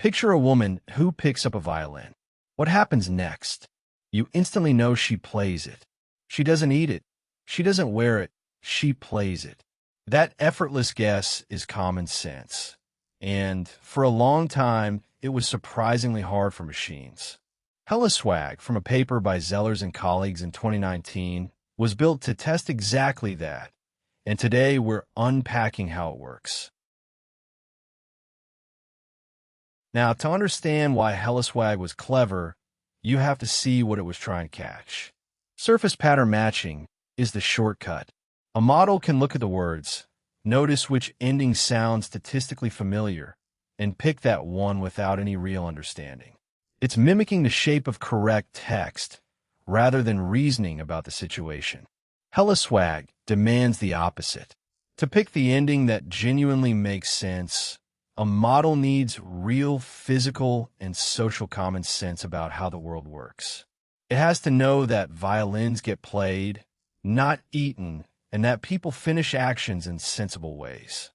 Picture a woman who picks up a violin. What happens next? You instantly know she plays it. She doesn't eat it. She doesn't wear it. She plays it. That effortless guess is common sense. And for a long time, it was surprisingly hard for machines. HellaSwag, from a paper by Zellers and colleagues in 2019, was built to test exactly that. And today, we're unpacking how it works. Now, to understand why HellaSwag was clever, you have to see what it was trying to catch. Surface pattern matching is the shortcut. A model can look at the words, notice which ending sounds statistically familiar, and pick that one without any real understanding. It's mimicking the shape of correct text rather than reasoning about the situation. HellaSwag demands the opposite. To pick the ending that genuinely makes sense, a model needs real physical and social common sense about how the world works. It has to know that violins get played, not eaten, and that people finish actions in sensible ways.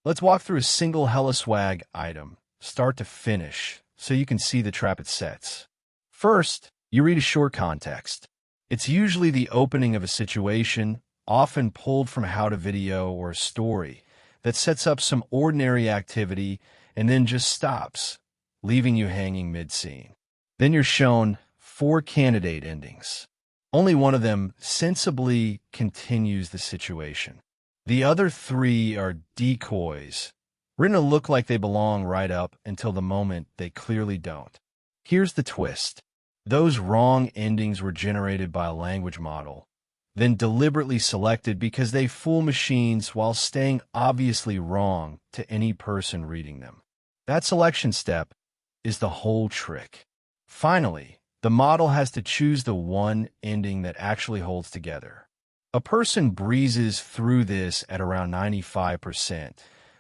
Let's walk through a single HellaSwag item, start to finish, so you can see the trap it sets. First, you read a short context. It's usually the opening of a situation, often pulled from a how-to video or a story, that sets up some ordinary activity and then just stops, leaving you hanging mid-scene. Then you're shown 4 candidate endings. Only one of them sensibly continues the situation. The other 3 are decoys, written to look like they belong right up until the moment they clearly don't. Here's the twist. Those wrong endings were generated by a language model, then deliberately selected because they fool machines while staying obviously wrong to any person reading them. That selection step is the whole trick. Finally, the model has to choose the one ending that actually holds together. A person breezes through this at around 95%,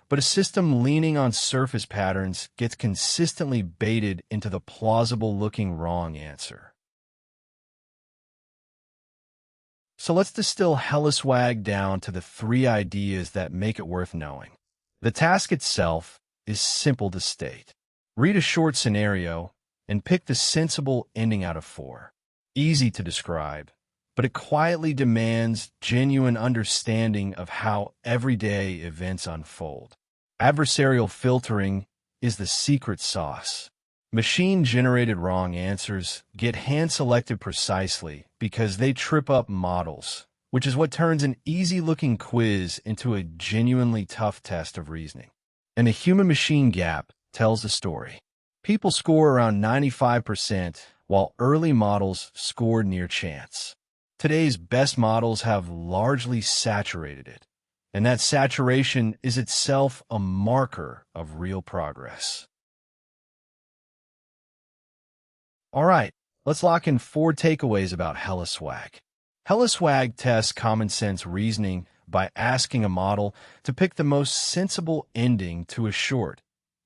but a system leaning on surface patterns gets consistently baited into the plausible-looking wrong answer. So let's distill HellaSwag down to the 3 ideas that make it worth knowing. The task itself is simple to state. Read a short scenario and pick the sensible ending out of 4. Easy to describe, but it quietly demands genuine understanding of how everyday events unfold. Adversarial filtering is the secret sauce. Machine-generated wrong answers get hand-selected precisely because they trip up models, which is what turns an easy-looking quiz into a genuinely tough test of reasoning. And the human-machine gap tells the story. People score around 95%, while early models scored near chance. Today's best models have largely saturated it, and that saturation is itself a marker of real progress. All right, let's lock in 4 takeaways about HellaSwag. HellaSwag tests common sense reasoning by asking a model to pick the most sensible ending to a short,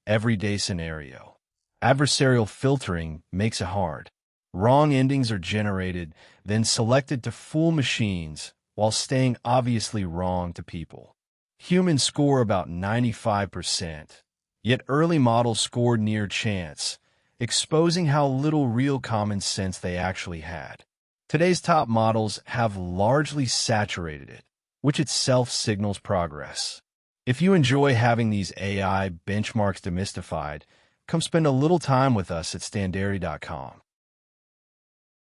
everyday scenario. Adversarial filtering makes it hard. Wrong endings are generated, then selected to fool machines while staying obviously wrong to people. Humans score about 95%, yet early models scored near chance, exposing how little real common sense they actually had. Today's top models have largely saturated it, which itself signals progress. If you enjoy having these AI benchmarks demystified, come spend a little time with us at Standarity.com.